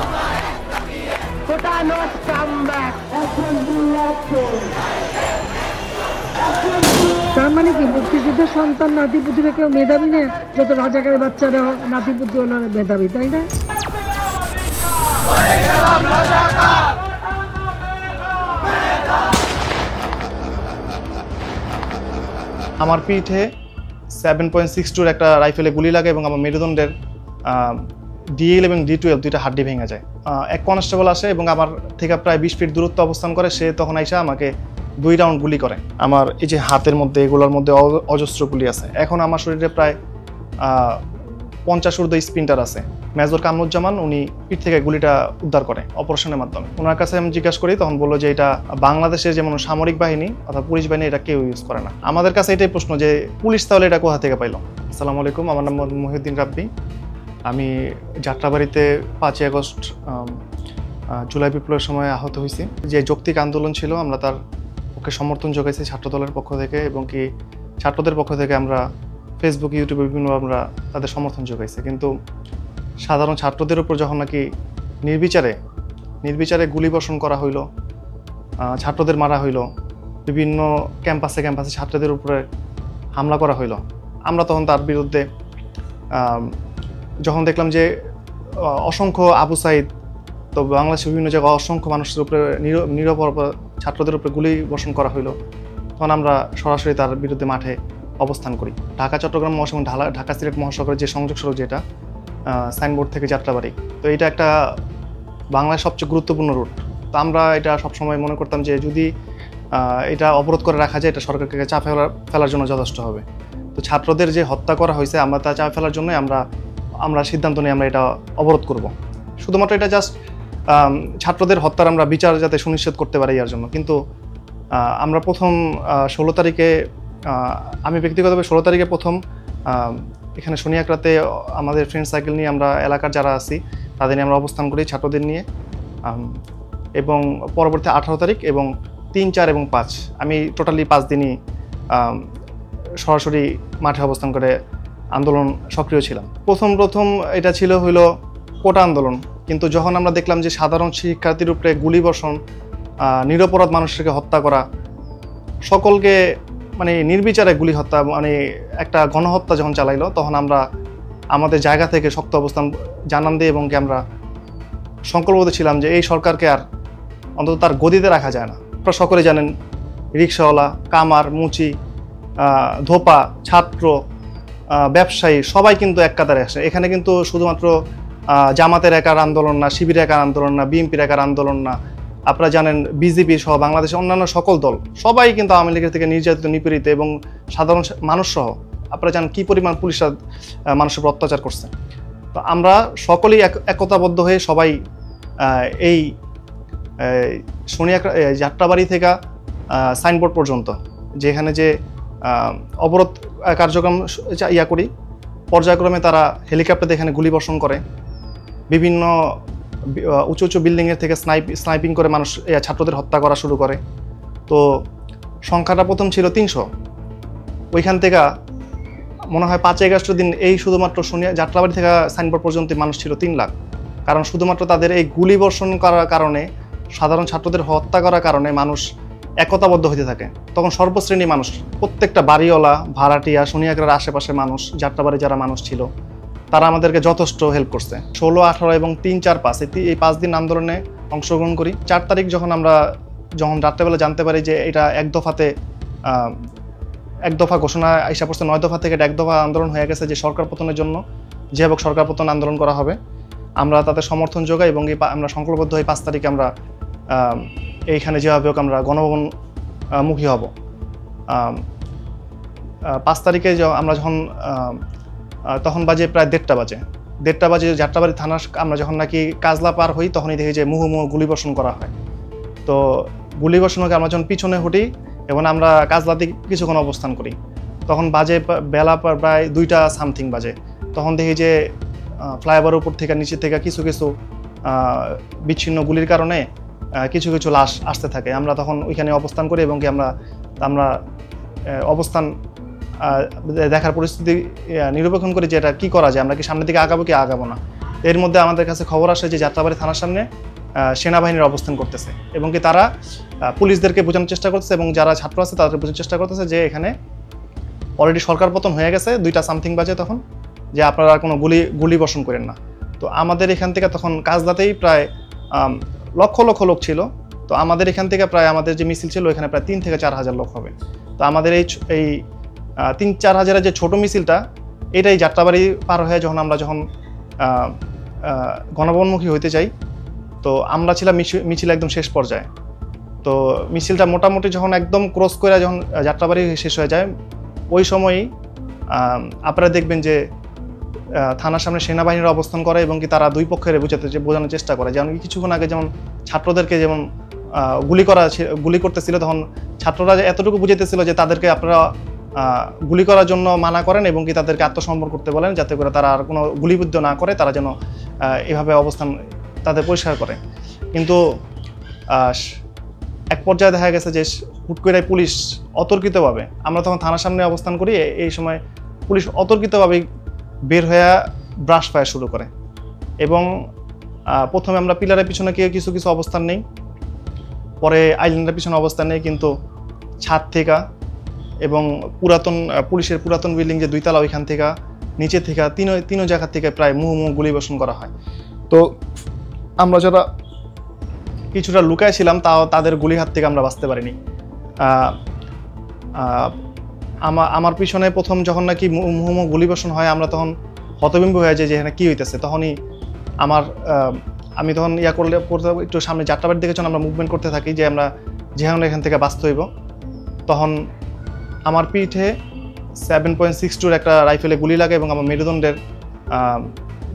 back. Put not come back. তার মানে কি মুক্তিযুদ্ধের সন্তান নাতিপুতিরা কেউ মেধাবী নেই? যত রাজাকারের বাচ্চারা নাতিপুতি হলো মেধাবী, তাই না? আমার পিঠে 7.62 একটা রাইফেলে গুলি লাগে এবং আমার মেরুদণ্ডের D11 এবং D12 দুইটা হাড্ডি ভেঙে যায়। এক কনস্টেবল আসে এবং আমার থেকে প্রায় 20 ফিট দূরত্ব অবস্থান করে। সে তখন আইসা আমাকে 2 রাউন্ড গুলি করে। আমার এই যে হাতের মধ্যে, এগুলোর মধ্যে অজস্র গুলি আছে। এখন আমার শরীরে প্রায় 50 ঊর্ধ্ব স্পিন্টার আছে। মেজর কামরুজ্জামান উনি পিঠ থেকে গুলিটা উদ্ধার করে অপারেশনের মাধ্যমে। ওনার কাছে আমি জিজ্ঞাসা করি, তখন বললো যে এটা বাংলাদেশের যেমন সামরিক বাহিনী অর্থাৎ পুলিশ বাহিনী এটা কেউ ইউজ করে না। আমাদের কাছে এটাই প্রশ্ন যে পুলিশ তাহলে এটা কোথা থেকে পাইলো? আসসালামু আলাইকুম, আমার নাম মহিউদ্দিন রাব্বি। আমি যাত্রাবাড়িতে 5ই আগস্ট জুলাই বিপ্লবের সময় আহত হয়েছি। যে যৌক্তিক আন্দোলন ছিল আমরা তার পক্ষে সমর্থন যোগাইছি ছাত্রদলের পক্ষ থেকে, এবং কি ছাত্রদের পক্ষ থেকে আমরা ফেসবুক, ইউটিউবে বিভিন্ন আমরা তাদের সমর্থন যোগাইছি। কিন্তু সাধারণ ছাত্রদের উপর যখন নাকি নির্বিচারে গুলি বর্ষণ করা হইল, ছাত্রদের মারা হইল, বিভিন্ন ক্যাম্পাসে ছাত্রদের উপরে হামলা করা হইল, আমরা তখন তার বিরুদ্ধে যখন দেখলাম যে অসংখ্য আবু সাইদ, তো বাংলাদেশের বিভিন্ন জায়গায় অসংখ্য মানুষের উপরে নিরপরাধ ছাত্রদের উপরে গুলি বর্ষণ করা হইল, তখন আমরা সরাসরি তার বিরুদ্ধে মাঠে অবস্থান করি। ঢাকা চট্টগ্রাম মহাসড়ক, ঢাকা সিলেট মহাসড়কের যে সংযোগ সড়ক, যেটা সাইনবোর্ড থেকে যাত্রাবাড়ি, তো এটা একটা বাংলার সবচেয়ে গুরুত্বপূর্ণ রুট। তো আমরা এটা সবসময় মনে করতাম যে যদি এটা অবরোধ করে রাখা যায়, এটা সরকারকে চাপ ফেলার জন্য যথেষ্ট হবে। তো ছাত্রদের যে হত্যা করা হয়েছে, আমরা তা চাপ ফেলার জন্যই আমরা সিদ্ধান্ত নিই আমরা এটা অবরোধ করব। শুধুমাত্র এটা জাস্ট ছাত্রদের হত্যার আমরা বিচার যাতে সুনিশ্চিত করতে পারি এর জন্য। কিন্তু আমরা প্রথম 16 তারিখে, আমি ব্যক্তিগতভাবে 16 তারিখে প্রথম এখানে শনিয়াকড়াতে আমাদের ফ্রেন্ড সার্কেল নিয়ে আমরা এলাকার যারা আছি তাদের নিয়ে আমরা অবস্থান করি, ছাত্রদের নিয়ে। এবং পরবর্তী 18 তারিখ এবং 3, 4 এবং 5 আমি টোটালি 5 দিনই সরাসরি মাঠে অবস্থান করে আন্দোলন সক্রিয় ছিলাম। প্রথম এটা ছিল হইল কোটা আন্দোলন। কিন্তু যখন আমরা দেখলাম যে সাধারণ শিক্ষার্থীর উপরে গুলি বর্ষণ, নিরপরাধ মানুষকে হত্যা করা, সকলকে মানে নির্বিচারে গুলি হত্যা, মানে একটা গণহত্যা যখন চালাইলো, তখন আমরা আমাদের জায়গা থেকে শক্ত অবস্থান জানান দিই এবং আমরা সংকল্পবদ্ধ ছিলাম যে এই সরকারকে আর অন্তত তার গদিতে রাখা যায় না। আপনারা সকলে জানেন, রিক্সাওয়ালা, কামার, মুচি, ধোপা, ছাত্র, ব্যবসায়ী সবাই কিন্তু এক কাতারে আসে। এখানে কিন্তু শুধুমাত্র জামাতের একার আন্দোলন না, শিবির একার আন্দোলন না, বিএনপির একার আন্দোলন না। আপনারা জানেন বিজেপি সহ বাংলাদেশের অন্যান্য সকল দল সবাই কিন্তু আওয়ামী লীগের থেকে নির্যাতিত, নিপীড়িত, এবং সাধারণ মানুষ সহ আপনারা জানেন কী পরিমাণ পুলিশরা মানুষের উপর অত্যাচার করছে। তো আমরা সকলেই একতাবদ্ধ হয়ে সবাই এই যাত্রাবাড়ি থেকে সাইনবোর্ড পর্যন্ত, যেখানে যে অবরোধ কার্যক্রম করি, পর্যায়ক্রমে তারা হেলিকপ্টার এখানে গুলি বর্ষণ করে, বিভিন্ন উঁচু বিল্ডিংয়ের থেকে স্নাইপিং করে ছাত্রদের হত্যা করা শুরু করে। তো সংখ্যাটা প্রথম ছিল 300, ওইখান থেকে মনে হয় 5 আগস্টের দিন এই শুধুমাত্র যাত্রাবাড়ি থেকে সাইনবোর্ড পর্যন্ত মানুষ ছিল 3 লাখ। কারণ শুধুমাত্র তাদের এই গুলি বর্ষণ করার কারণে, সাধারণ ছাত্রদের হত্যা করার কারণে মানুষ একতাবদ্ধ হতে থাকে। তখন সর্বশ্রেণী মানুষ, প্রত্যেকটা বাড়িওয়ালা, ভাড়াটিয়া, শনিয়াকড়ার আশেপাশে মানুষ, যাত্রাবাড়ি যারা মানুষ ছিল, তারা আমাদেরকে যথেষ্ট হেল্প করছে। 16, 18 এবং 3, 4, 5 এই 5 দিন আন্দোলনে অংশগ্রহণ করি। 4 তারিখ যখন রাত্রেবেলা জানতে পারি যে এটা এক দফা ঘোষণা আইসা পড়ছে, 9 দফা থেকে 1 দফা আন্দোলন হয়ে গেছে, যে সরকার পতনের জন্য যেভাবে সরকার পতন আন্দোলন করা হবে, আমরা তাদের সমর্থন যোগাই এবং আমরা সংকল্পবদ্ধ হই 5 তারিখে আমরা এইখানে যেভাবে হোক আমরা গণভবন মুখী হব। 5 তারিখে আমরা যখন তখন বাজে প্রায় 1:30 বাজে যাত্রাবাড়ি থানা, আমরা যখন নাকি কাজলা পার হই, তখনই দেখি যে মুহুর্মুহু গুলি বর্ষণ করা হয়। তো গুলি বর্ষণকে আমরা যখন পিছনে হটি এবং আমরা কাজলাতে কিছুক্ষণ অবস্থান করি, তখন বেলা প্রায় 2টা সামথিং বাজে। তখন দেখি যে ফ্লাইওভারের উপর থেকে, নিচে থেকে কিছু বিচ্ছিন্ন গুলির কারণে কিছু লাশ আসতে থাকে। আমরা তখন ওইখানে অবস্থান করি এবং আমরা অবস্থান দেখার পরিস্থিতি নিরূপণ করি যে এটা কী করা যায়, আমরা কি সামনের দিকে আগাবো কি আগাবো না। এর মধ্যে আমাদের কাছে খবর আসে যে যাত্রাবাড়ি থানার সামনে সেনাবাহিনীর অবস্থান করতেছে এবং কি তারা পুলিশদেরকে বোঝানোর চেষ্টা করতেছে এবং যারা ছাত্র আছে তাদের বোঝানোর চেষ্টা করতেছে যে এখানে অলরেডি সরকার পতন হয়ে গেছে, 2টা সামথিং বাজে তখন, যে আপনারা কোনো গুলি বর্ষণ করেন না। তো আমাদের এখান থেকে তখন কাজদাতেই প্রায় লক্ষ লক্ষ লোক ছিল। তো আমাদের এখান থেকে প্রায় আমাদের যে মিছিল ছিল এখানে প্রায় 3 থেকে 4 হাজার লোক হবে। তো আমাদের এই 3-4 হাজারের যে ছোট মিছিলটা, এটাই যাত্রাবাড়ি পার হয়ে আমরা যখন গণভবনমুখী হইতে চাই, তো আমরা ছিলাম মিছিল একদম শেষ পর্যায়ে। তো মিছিলটা মোটামুটি যখন একদম ক্রস করে যখন যাত্রাবাড়ি শেষ হয়ে যায়, ওই সময়ই আপনারা দেখবেন যে থানার সামনে সেনাবাহিনীর অবস্থান করে এবং কি তারা 2 পক্ষের বোঝানোর চেষ্টা করে। যেমন কিছুক্ষণ আগে যেমন ছাত্রদেরকে যেমন গুলি করতেছিল, তখন ছাত্ররা এতটুকু বুঝাইতেছিল যে তাদেরকে আপনারা গুলি করার জন্য মানা করেন এবং কি তাদেরকে আত্মসমর্পণ করতে বলেন, যাতে করে তারা আর কোনো গুলিবিদ্ধ না করে, তারা যেন এভাবে অবস্থান তাদের পরিষ্কার করে। কিন্তু এক পর্যায়ে দেখা গেছে যে হুট করে পুলিশ অতর্কিতভাবে, আমরা তখন থানার সামনে অবস্থান করি, এই সময় পুলিশ অতর্কিতভাবে বের হয়ে ব্রাশ ফায়ার শুরু করে এবং প্রথমে আমরা পিলারের পিছনে কিছু কিছু অবস্থান নেই, পরে আইল্যান্ডের পিছনে অবস্থান নেই, কিন্তু ছাদ থেকে এবং পুলিশের পুরাতন বিল্ডিং যে 2 তলা, ওইখান থেকে নিচে থেকে তিনো জায়গা থেকে প্রায় মুহুর্মুহু গুলি বর্ষণ করা হয়। তো আমরা যারা কিছুটা লুকায় ছিলাম, তাও তাদের গুলির হাত থেকে আমরা বাঁচতে পারিনি। আমার পিছনে প্রথম যখন নাকি মুহুর্মুহু গুলি বর্ষণ হয়, আমরা তখন হতবিম্ব হয়ে যাই যে এখানে কী হইতেছে। তখনই আমি তখন একটু সামনে যাত্রাবাড়ির দিকে যখন আমরা মুভমেন্ট করতে থাকি যে আমরা যেখানে এখান থেকে বাঁচতে হইব, তখন আমার পিঠে 7.62 একটা রাইফেলে গুলি লাগে এবং আমার মেরুদণ্ডের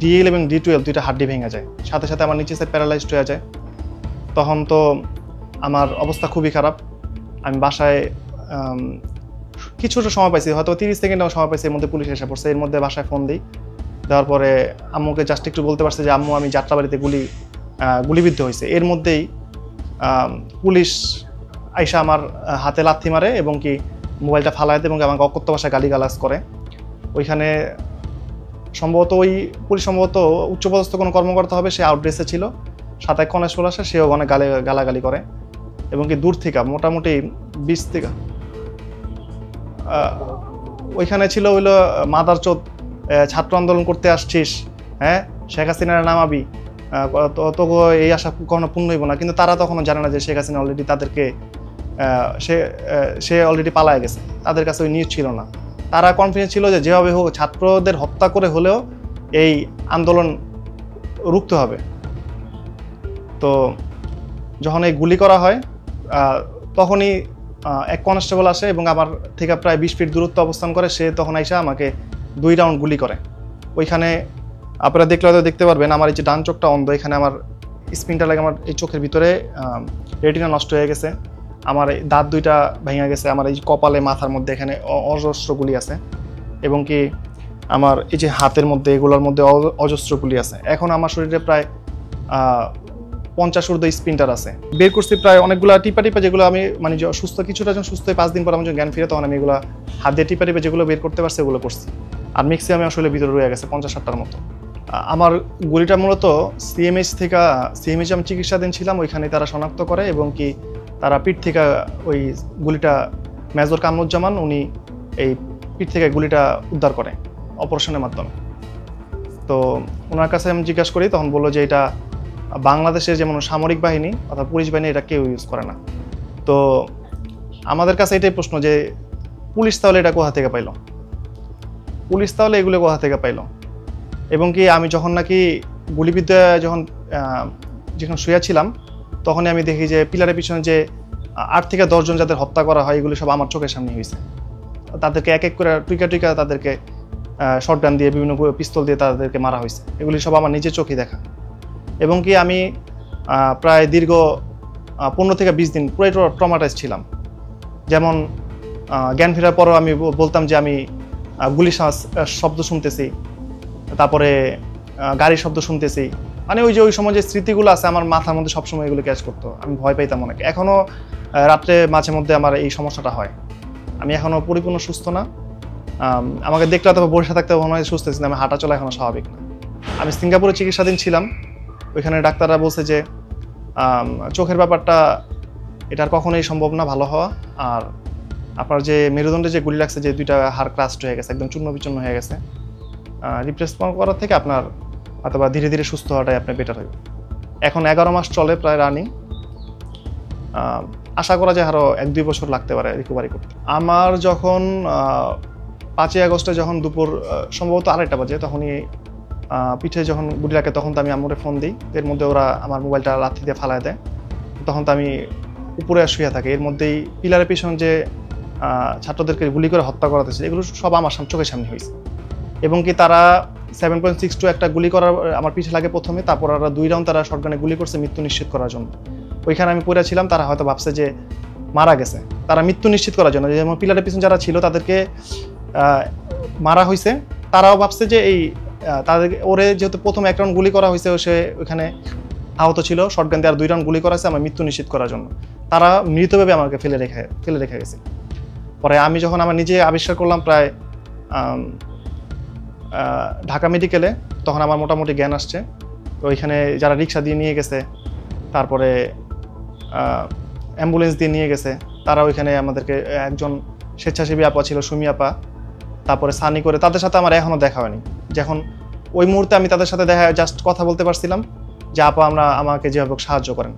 D11 এবং D12 2টা হাড্ডি ভেঙে যায়, সাথে সাথে আমার নিচে সাইড প্যারালাইজড হয়ে যায়। তখন তো আমার অবস্থা খুবই খারাপ। আমি বাসায় কিছুটা সময় পাইছি, হয়তো 30 সেকেন্ড সময় পাইছি, এর মধ্যে পুলিশ এসে পড়ছে। এর মধ্যে বাসায় ফোন দিই, দেওয়ার পরে আম্মুকে জাস্ট একটু বলতে পারছে যে আম্মু আমি যাত্রাবাড়িতে গুলিবিদ্ধ হয়েছে। এর মধ্যেই পুলিশ আইসা আমার হাতে লাথি মারে এবং কি মোবাইলটা ফালায় দেয় এবং আমাকে অকথ্য ভাষায় গালিগালাজ করে। ওইখানে সম্ভবত পুলিশ উচ্চপদস্থ কোনো কর্মকর্তা হবে, সে আউটড্রেসে ছিল, সাথে এক কনস্টেবল আসে, সেও অনেক গালাগালি করে এবং কি দূর থেকে মোটামুটি 20 থেকে ওইখানে ছিল হইলো মাদারচোদ, ছাত্র আন্দোলন করতে আসছিস, হ্যাঁ শেখ হাসিনার নামাবি, তো এই আশা কখনো পূর্ণ হইব না। কিন্তু তারা তখনও জানে না যে শেখ হাসিনা অলরেডি তাদেরকে সে অলরেডি পালায় গেছে, তাদের কাছে ওই নিউজ ছিল না। তারা কনফিডেন্স ছিল যে যেভাবে হোক ছাত্রদের হত্যা করে হলেও এই আন্দোলন রুখতে হবে। তো যখন এই গুলি করা হয়, তখনই এক কনস্টেবল আসে এবং আমার থেকে প্রায় 20 ফিট দূরত্ব অবস্থান করে। সে তখন আইসা আমাকে 2 রাউন্ড গুলি করে। ওইখানে আপনারা দেখলে হয়তো দেখতে পারবেন আমার এই যে ডান চোখটা অন্ধ, এখানে আমার স্পিনটা লাগে, আমার এই চোখের ভিতরে রেটিনা নষ্ট হয়ে গেছে, আমার এই দাঁত 2টা ভেঙে গেছে, আমার এই কপালে মাথার মধ্যে এখানে অজস্র গুলি আছে এবং কি আমার এই যে হাতের মধ্যে এগুলোর মধ্যে অজস্র গুলি আছে। এখন আমার শরীরে প্রায় 50 ঊর্ধ্ব স্পিনটার আছে। বের করছি প্রায় অনেকগুলো টিপা যেগুলো আমি মানে সুস্থ কিছুটা যখন সুস্থ 5 দিন পর আমার যখন জ্ঞান ফিরে, তখন আমি এগুলো হাত দিয়ে টিপা যেগুলো বের করতে পারছি ওগুলো করছি। আর ম্যাক্সিমাম আসলে ভিতরে রয়ে গেছে 50-60টার মতো। আমার গুলিটা মূলত সিএমএইচ আমি চিকিৎসাধীন ছিলাম, ওইখানে তারা শনাক্ত করে এবং কি তারা পিঠ থেকে ওই গুলিটা, মেজর কামরুজ্জামান উনি এই পিঠ থেকে গুলিটা উদ্ধার করে অপারেশনের মাধ্যমে। তো ওনার কাছে আমি জিজ্ঞাসা করি, তখন বললো যে এটা বাংলাদেশের যেমন সামরিক বাহিনী অর্থাৎ পুলিশ বাহিনী এটা কেউ ইউজ করে না। তো আমাদের কাছে এটাই প্রশ্ন যে পুলিশ তাহলে এটা কোথা থেকে পাইল, পুলিশ তাহলে এগুলো কোথা থেকে পাইল। এবং কি আমি যখন নাকি গুলিবিদ্ধ যখন শুয়েছিলাম, তখনই আমি দেখি যে পিলারের পিছনে যে 8 থেকে 10 জন যাদের হত্যা করা হয়, এগুলি সব আমার চোখের সামনে হয়েছে। তাদেরকে এক এক করে টুইকা তাদেরকে শটগান দিয়ে, বিভিন্ন পিস্তল দিয়ে তাদেরকে মারা হয়েছে। এগুলি সব আমার নিজের চোখে দেখা। এবং কি আমি প্রায় দীর্ঘ 15 থেকে 20 দিন পুরো ট্রমাটাইজ ছিলাম। যেমন জ্ঞান ফেরার পরও আমি বলতাম যে আমি গুলির শব্দ শুনতেছি, তারপরে গাড়ির শব্দ শুনতেছি, মানে ওই সময় যে স্মৃতিগুলো আছে আমার মাথার মধ্যে সবসময় এগুলো ক্যাচ করতো। আমি ভয় পাইতাম অনেক। এখনও রাত্রে মাঝে মধ্যে আমার এই সমস্যাটা হয়। আমি এখনও পরিপূর্ণ সুস্থ না, আমাকে দেখলে অথবা বসে থাকতে মনে হয় সুস্থ ছিলাম, আমি হাঁটা চলা এখনও স্বাভাবিক না। আমি সিঙ্গাপুরে চিকিৎসাধীন ছিলাম। ওইখানে ডাক্তাররা বলছে যে চোখের ব্যাপারটা এটার কখনোই সম্ভব না ভালো হওয়া। আর আপনার যে মেরুদণ্ডে যে গুলি লাগছে, যে 2টা হাড় ক্রাস্ট হয়ে গেছে, একদম চূর্ণ বিচূর্ণ হয়ে গেছে, রিপ্লেসমেন্ট করার থেকে আপনার অথবা ধীরে ধীরে সুস্থ হওয়াটাই আপনার বেটার হবে। এখন 11 মাস চলে প্রায় রানিং। আশা করা যায় আরও 1-2 বছর লাগতে পারে রিকভারি করতে। আমার যখন 5ই আগস্টে যখন দুপুর সম্ভবত 2:30 বাজে, তখনই পিঠে যখন গুলি লাগে, তখন তো আমি আম্মুরে ফোন দিই। এর মধ্যে ওরা আমার মোবাইলটা লাথি দিয়ে ফালায় দেয়। তখন তো আমি উপরে শুয়ে থাকি। এর মধ্যেই পিলারের পিছন যে ছাত্রদেরকে গুলি করে হত্যা করাতেছে, এগুলো সব আমার চোখের সামনে হয়েছে। এবং কি তারা 7.62 একটা গুলি করার আমার পিঠে লাগে প্রথমে, তারপর ওরা 2 রাউন্ড তারা শটগানে গুলি করছে মৃত্যু নিশ্চিত করার জন্য। ওইখানে আমি পড়ে ছিলাম, তারা হয়তো ভাবছে যে মারা গেছে। তারা মৃত্যু নিশ্চিত করার জন্য, যেমন পিলারের পিছনে যারা ছিল তাদেরকে মারা হয়েছে, তারাও ভাবছে যে এই তাদেরকে ওরে যেহেতু প্রথম 1 রাউন্ড গুলি করা হয়েছে, সে ওইখানে আহত ছিল, শটগান দিয়ে আর 2 রাউন্ড গুলি করা হয়েছে আমার মৃত্যু নিশ্চিত করার জন্য। তারা মৃতভাবে আমাকে ফেলে রেখে গেছে। পরে আমি যখন আমার নিজে আবিষ্কার করলাম প্রায় ঢাকা মেডিকেলে, তখন আমার মোটামুটি জ্ঞান আসছে। তো ওইখানে যারা রিক্সা দিয়ে নিয়ে গেছে, তারপরে অ্যাম্বুলেন্স দিয়ে নিয়ে গেছে, তারা ওইখানে আমাদেরকে একজন স্বেচ্ছাসেবী আপা ছিল, সুমি আপা, তারপরে সানি করে, তাদের সাথে আমার এখনও দেখা হয়নি। যখন ওই মুহূর্তে আমি তাদের সাথে জাস্ট কথা বলতে পারছিলাম যে আপা আমাকে যেভাবে সাহায্য করেন,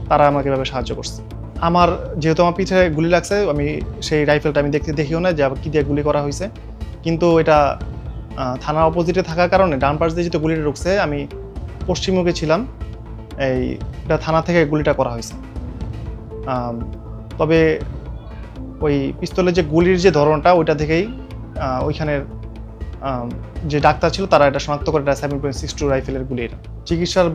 তারা আমাকে এভাবে সাহায্য করছে। আমার যেহেতু আমার পিঠে গুলি লাগছে, আমি সেই রাইফেলটা আমি দেখিও না যে কী দিয়ে গুলি করা হয়েছে, কিন্তু এটা থানার অপোজিটে থাকার কারণে ডান পাশ দিয়ে যেহেতু গুলিটা ঢুকছে, আমি পশ্চিমমুখে ছিলাম, এটা থানা থেকে গুলিটা করা হয়েছে। তবে ওই পিস্তলের যে গুলির যে ধরনটা, ওইটা থেকেই ওইখানের যে ডাক্তার ছিল তারা এটা শনাক্ত করে, এটা 7.62 রাইফেলের গুলি। এটা চিকিৎসার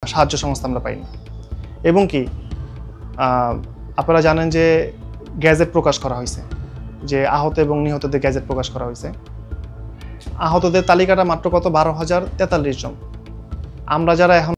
সাহায্য সংস্থা আমরা পাইনি। এবং কি আপনারা জানেন যে গ্যাজেট প্রকাশ করা হয়েছে, যে আহত এবং নিহতদের গ্যাজেট প্রকাশ করা হয়েছে। আহতদের তালিকাটা মাত্র কত, 12,043 জন। আমরা যারা এখন